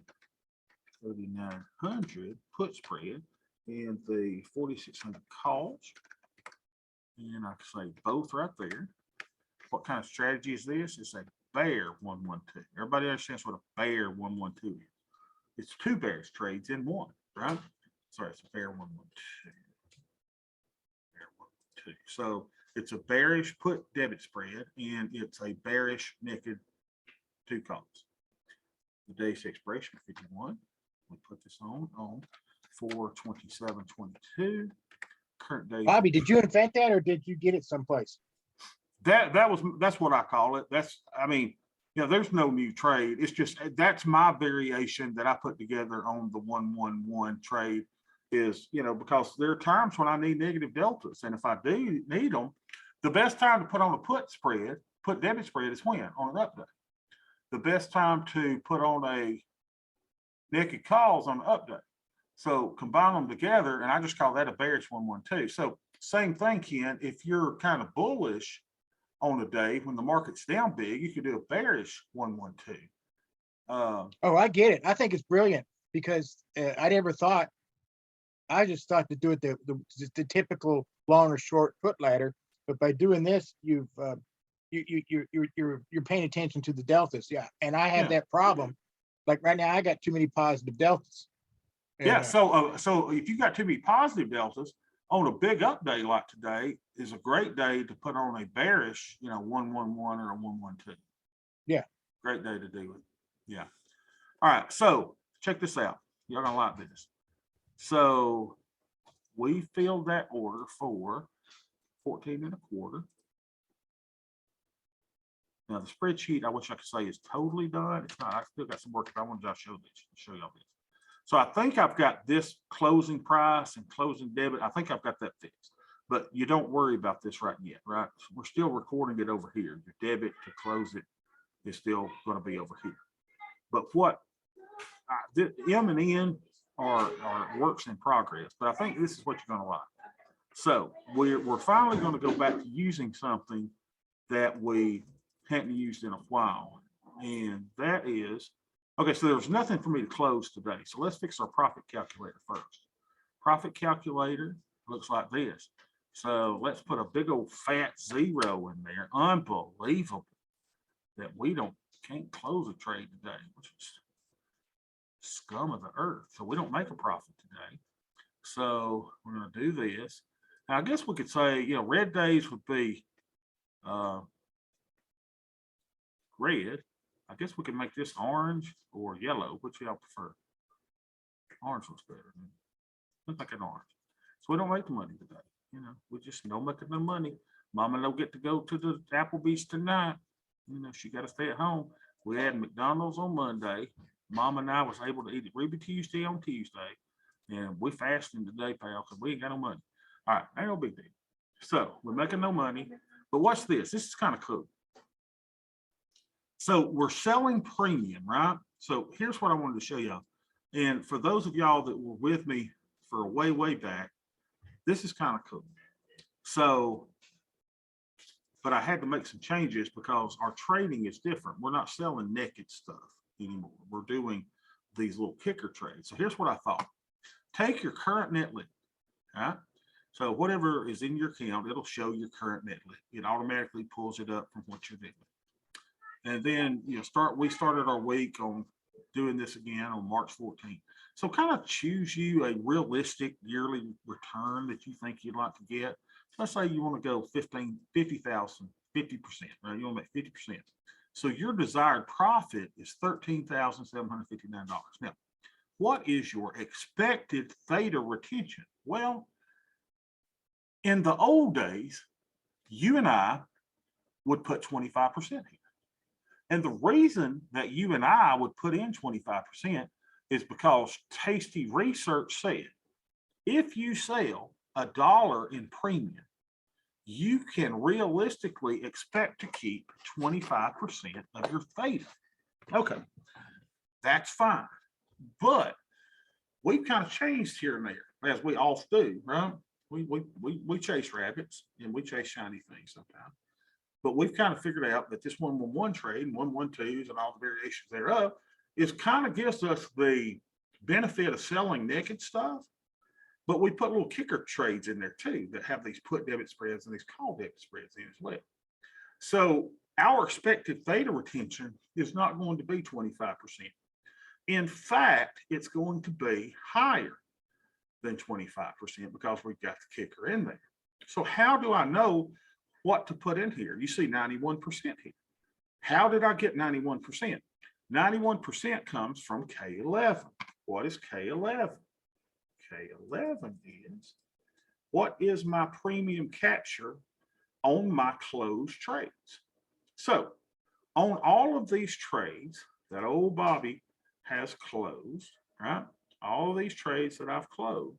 3900 put spread, and the 4600 calls. And I can say both right there. What kind of strategy is this? It's a bear 112. Everybody understands what a bear 112 is. It's 2 bearish trades in one, right? Sorry, it's a bear 112. Bear 112. So it's a bearish put debit spread, and it's a bearish naked 2 calls. The day's expiration 51. We put this on 4/27/22. Current day. Bobby, did you invent that or did you get it someplace? That's what I call it. There's no new trade. It's just that's my variation that I put together on the 111 trade. is, you know, because there are times when I need negative deltas. And if I do need them, the best time to put on a put debit spread is when? On an up day. The best time to put on a naked calls on the up day. So combine them together, and I just call that a bearish 112. So same thing, Ken, if you're kind of bullish on a day when the market's down big, you could do a bearish 112. Oh, I get it. I think it's brilliant because I never thought. I just thought to do it the typical long or short foot ladder, but by doing this, you're paying attention to the deltas. Yeah, and I have that problem. Like right now, I got too many positive deltas. Yeah. So if you got too many positive deltas on a big up day like today, is a great day to put on a bearish, you know, 111 or a 112. Yeah. Great day to do it. Yeah. All right. So check this out. You're gonna like this. So we filled that order for 14.25. Now the spreadsheet, I wish I could say is totally done. It's not. I still got some work, but I want to show y'all this. So I think I've got this closing price and closing debit. I think I've got that fixed, but you don't worry about this right yet, right? We're still recording it over here. Your debit to close it is still going to be over here. But what the M and N are works in progress, but I think this is what you're going to like. So we're finally going to go back to using something that we hadn't used in a while, and that is, okay, so there was nothing for me to close today. So let's fix our profit calculator first. Profit calculator looks like this. So let's put a big old fat 0 in there. Unbelievable that we can't close a trade today, which is scum of the earth. So we don't make a profit today. So we're going to do this. Now, I guess we could say, you know, red days would be red. I guess we can make this orange or yellow. Which y'all prefer? Orange looks better. Looks like an orange. So we don't make the money today. You know, we just no making no money. Mama don't get to go to the Applebee's tonight. You know, she got to stay at home. We had McDonald's on Monday. Mom and I was able to eat at Ruby Tuesday on Tuesday. And we fasting today, pal, because we ain't got no money. All right, ain't no big deal. So we're making no money. But watch this. This is kind of cool. So we're selling premium, right? So here's what I wanted to show y'all. And for those of y'all that were with me for way, way back, this is kind of cool. So, but I had to make some changes because our trading is different. We're not selling naked stuff anymore. We're doing these little kicker trades. So here's what I thought. Take your current net limit, right? So whatever is in your account, it'll show your current net limit. It automatically pulls it up from what you're doing. And then, you know, we started our week on doing this again on March 14th. So kind of choose you a realistic yearly return that you think you'd like to get. Let's say you want to go 50,000, 50%, right? You want to make 50%. So your desired profit is $13,759. Now, what is your expected theta retention? Well, in the old days, you and I would put 25% here. And the reason that you and I would put in 25% is because Tasty Research said, if you sell $1 in premium, you can realistically expect to keep 25% of your theta. Okay, that's fine. But we've kind of changed here and there, as we all do, right? We chase rabbits and we chase shiny things sometimes. But we've kind of figured out that this 111 trade and 112s and all the variations thereof is kind of gives us the benefit of selling naked stuff, but we put little kicker trades in there too that have these put debit spreads and these call debit spreads in as well. So our expected theta retention is not going to be 25%. In fact, it's going to be higher than 25% because we've got the kicker in there. So how do I know what to put in here? You see 91% here. How did I get 91%? 91% comes from K11. What is K11? K11 is, what is my premium capture on my closed trades? So on all of these trades that old Bobby has closed, right? All of these trades that I've closed,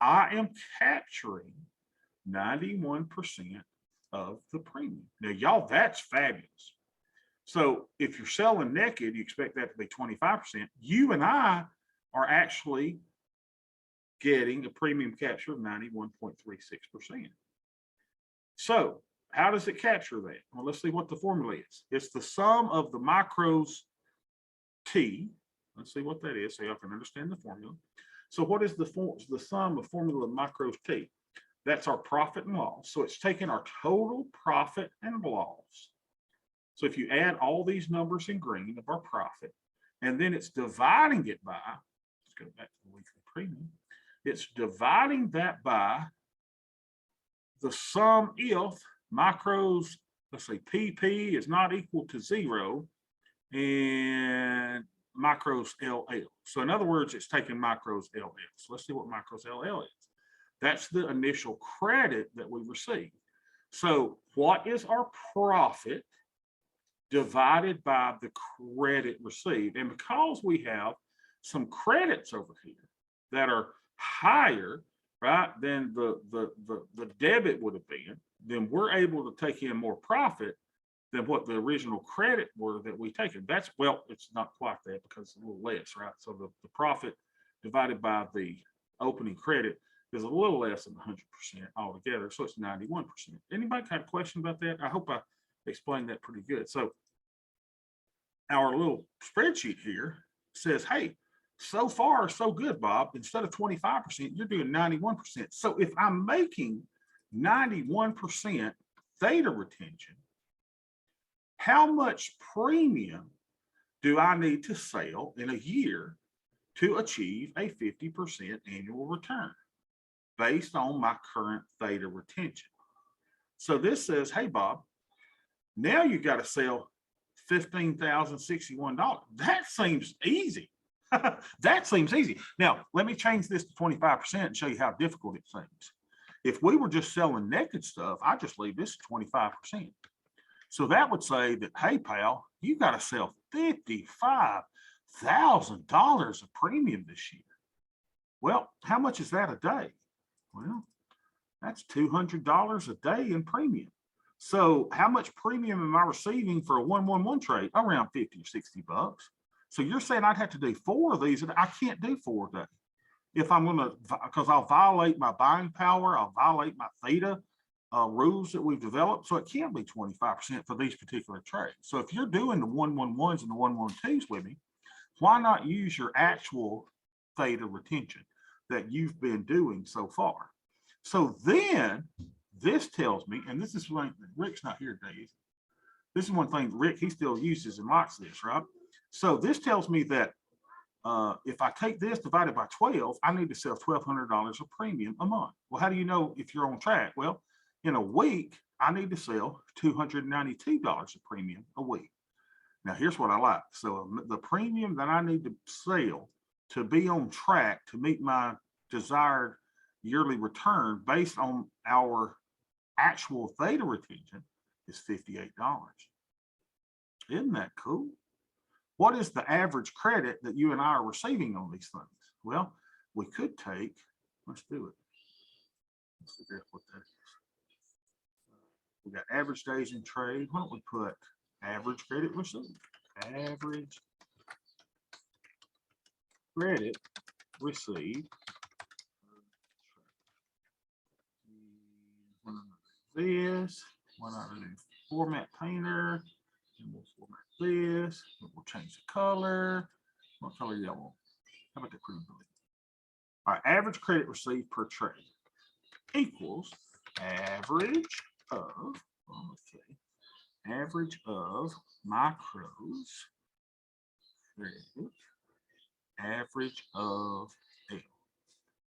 I am capturing 91% of the premium. Now, y'all, that's fabulous. So if you're selling naked, you expect that to be 25%. You and I are actually getting a premium capture of 91.36%. So how does it capture that? Well, let's see what the formula is. It's the sum of the micros T. Let's see what that is so y'all can understand the formula. So what is the sum of formula of micros T? That's our profit and loss. So it's taking our total profit and loss. So if you add all these numbers in green of our profit, and then it's dividing it by, let's go back to the weekly premium. It's dividing that by the sum if micros, let's say PP is not equal to 0 and micros LL. So in other words, it's taking micros LL. So let's see what micros LL is. That's the initial credit that we receive. So what is our profit divided by the credit received? And because we have some credits over here that are higher, right, than the debit would have been, then we're able to take in more profit than what the original credit were that we taken. That's, well, it's not quite that because it's a little less, right? So the profit divided by the opening credit is a little less than 100% altogether. So it's 91%. Anybody got a question about that? I hope I explained that pretty good. So our little spreadsheet here says, hey, so far, so good, Bob. Instead of 25%, you're doing 91%. So if I'm making 91% theta retention, how much premium do I need to sell in a year to achieve a 50% annual return based on my current theta retention? So this says, hey, Bob, now you got to sell $15,061. That seems easy. That seems easy. Now, let me change this to 25% and show you how difficult it seems. If we were just selling naked stuff, I just leave this at 25%. So that would say that, hey, pal, you got to sell $55,000 of premium this year. Well, how much is that a day? Well, that's $200 a day in premium. So how much premium am I receiving for a 1-1-1 trade? Around 50 or 60 bucks. So you're saying I'd have to do 4 of these, and I can't do 4 a day. If I'm going to, because I'll violate my buying power, I'll violate my theta rules that we've developed. So it can't be 25% for these particular trades. So if you're doing the 1-1-1s and the 1-1-2s with me, why not use your actual theta retention that you've been doing so far? So then this tells me, and this is one, Rick's not here today. This is one thing Rick, he still uses and likes this, right? So this tells me that if I take this divided by 12, I need to sell $1,200 of premium a month. Well, how do you know if you're on track? Well, in a week, I need to sell $292 of premium a week. Now, here's what I like. So the premium that I need to sell to be on track to meet my desired yearly return based on our actual theta retention is $58. Isn't that cool? What is the average credit that you and I are receiving on these things? Well, we could take, let's do it. Let's figure out what that is. We got average days in trade. Why don't we put average credit received? Average credit received. This, why not do format painter? And we'll format this. We'll change the color. What color do y'all want? How about the cream blue? All right, average credit received per trade equals average of, okay, average of micros credit, average of L.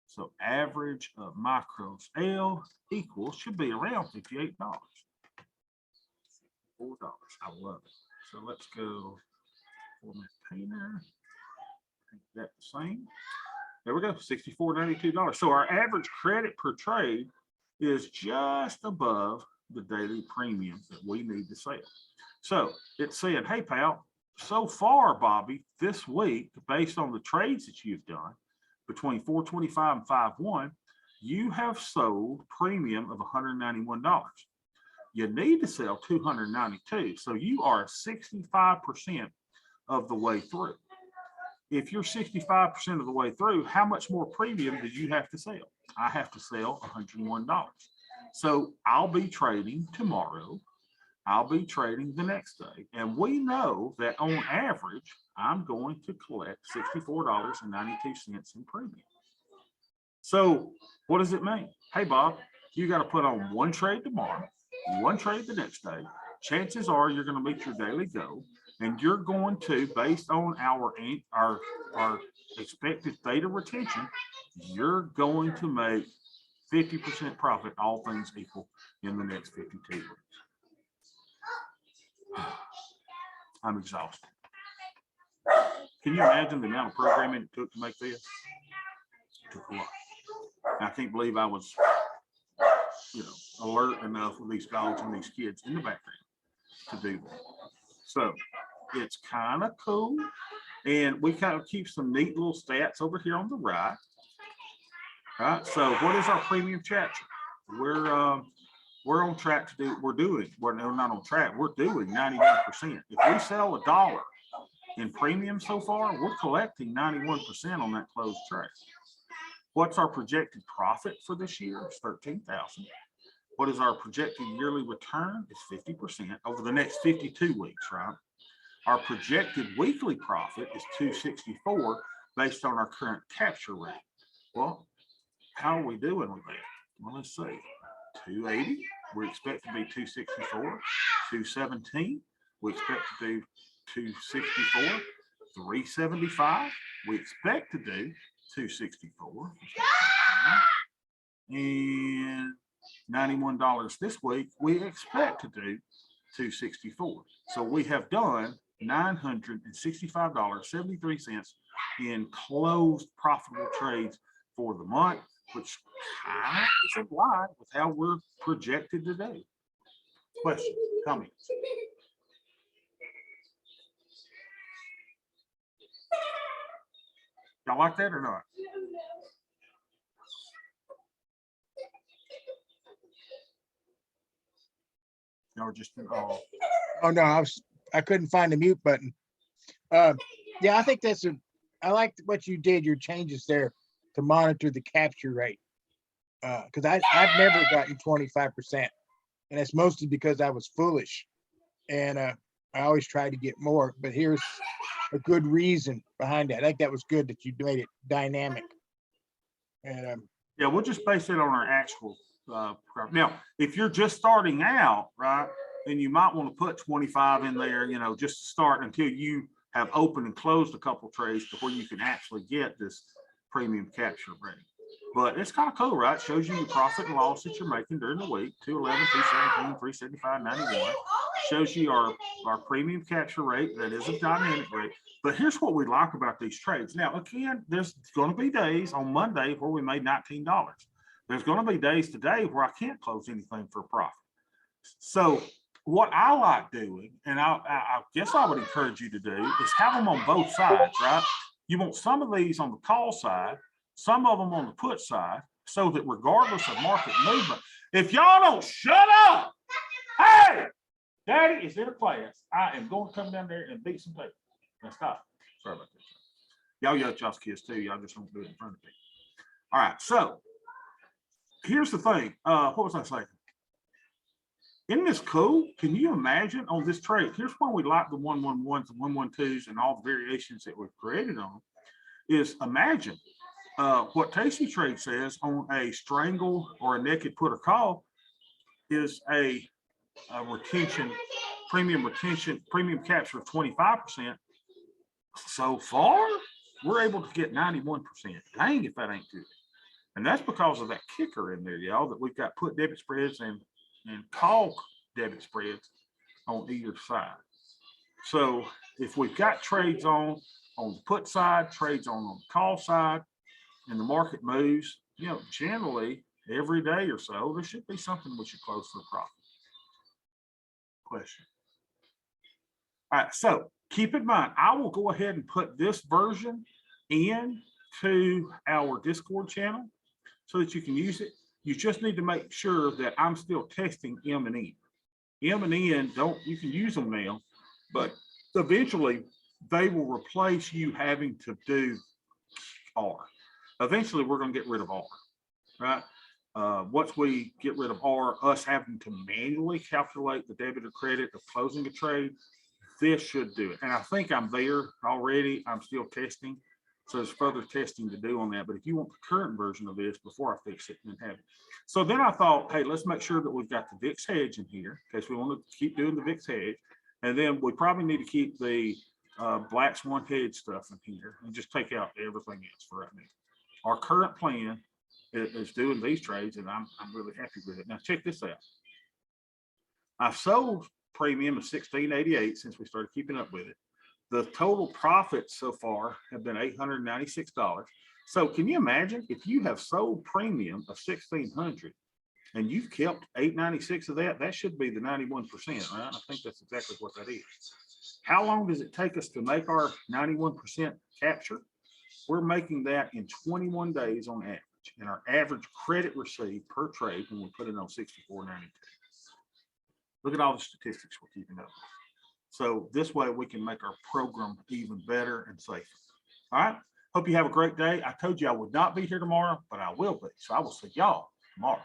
So average of micros L equals, should be around $58. $4. I love it. So let's go format painter. Make that the same. There we go, $64.92. So our average credit per trade is just above the daily premium that we need to sell. So it's saying, hey, pal, so far, Bobby, this week, based on the trades that you've done, between 425 and 51, you have sold premium of $191. You need to sell 292. So you are 65% of the way through. If you're 65% of the way through, how much more premium do you have to sell? I have to sell $101. So I'll be trading tomorrow. I'll be trading the next day. And we know that on average, I'm going to collect $64.92 in premium. So what does it mean? Hey, Bob, you got to put on one trade tomorrow, one trade the next day. Chances are you're going to meet your daily goal, and you're going to, based on our expected theta retention, you're going to make 50% profit, all things equal, in the next 52 weeks. I'm exhausted. Can you imagine the amount of programming it took to make this? It took a lot. I can't believe I was, alert enough with these dogs and these kids in the background to do that. So it's kind of cool. And we kind of keep some neat little stats over here on the right. All right. So what is our premium chapter? We're on track to do, we're not on track, we're doing 91%. If we sell $1 in premium so far, we're collecting 91% on that closed trade. What's our projected profit for this year? It's $13,000. What is our projected yearly return? It's 50% over the next 52 weeks, right? Our projected weekly profit is $264 based on our current capture rate. Well, how are we doing with that? Well, let's see. 280, we expect to be 264. 217, we expect to do 264. 375, we expect to do 264. And $91 this week, we expect to do 264. So we have done $965.73 in closed profitable trades for the month, which kind of is in line with how we're projected to do. Question, comments? Y'all like that or not? Y'all were just Oh no, I couldn't find the mute button. Yeah, I think I like what you did, your changes there to monitor the capture rate. Because I've never gotten 25%. And that's mostly because I was foolish. And I always try to get more, but here's a good reason behind that. I think that was good that you made it dynamic. And yeah, we'll just base it on our actual now, if you're just starting out, right, then you might want to put 25 in there, just to start until you have opened and closed a couple trades before you can actually get this premium capture rate. But it's kind of cool, right? It shows you the profit and loss that you're making during the week, 211, 217, 375, 91. Shows you our premium capture rate. That is a dynamic rate. But here's what we like about these trades. Now, again, there's going to be days on Monday where we made $19. There's going to be days today where I can't close anything for a profit. So what I like doing, and I guess I would encourage you to do, is have them on both sides, right? You want some of these on the call side, some of them on the put side, so that regardless of market movement, if y'all don't shut up, hey, Daddy is in a class. I am going to come down there and beat some people. Now stop. Sorry about that. Y'all yell at y'all's kids too. Y'all just don't do it in front of people. All right. So here's the thing. What was I saying? Isn't this cool? Can you imagine on this trade? Here's why we like the 111s and 112s and all the variations that we've created on. Is imagine what Tastytrade says on a strangle or a naked put or call is a premium capture of 25%. So far, we're able to get 91%. Dang if that ain't good. And that's because of that kicker in there, y'all, that we've got put debit spreads and call debit spreads on either side. So if we've got trades on the put side, trades on the call side, and the market moves, generally every day or so, there should be something we should close for a profit. Question. All right, so keep in mind, I will go ahead and put this version in to our Discord channel so that you can use it. You just need to make sure that I'm still testing M and N. M and N, you can use them now, but eventually they will replace you having to do R. Eventually we're going to get rid of R, right? Once we get rid of R, us having to manually calculate the debit or credit of closing a trade, this should do it. And I think I'm there already. I'm still testing. So there's further testing to do on that. But if I want the current version of this before I fix it, then have it. So then I thought, hey, let's make sure that we've got the VIX hedge in here in case we want to keep doing the VIX hedge. And then we probably need to keep the Black Swan hedge stuff in here and just take out everything else for right now. Our current plan is doing these trades, and I'm really happy with it. Now check this out. I've sold premium of 1688 since we started keeping up with it. The total profits so far have been $896. So can you imagine if you have sold premium of 1600 and you've kept 896 of that? That should be the 91%, right? I think that's exactly what that is. How long does it take us to make our 91% capture? We're making that in 21 days on average, and our average credit received per trade when we put it on 64.92. Look at all the statistics we're keeping up. So this way we can make our program even better and safer. All right. Hope you have a great day. I told you I would not be here tomorrow, but I will be. So I will see y'all tomorrow.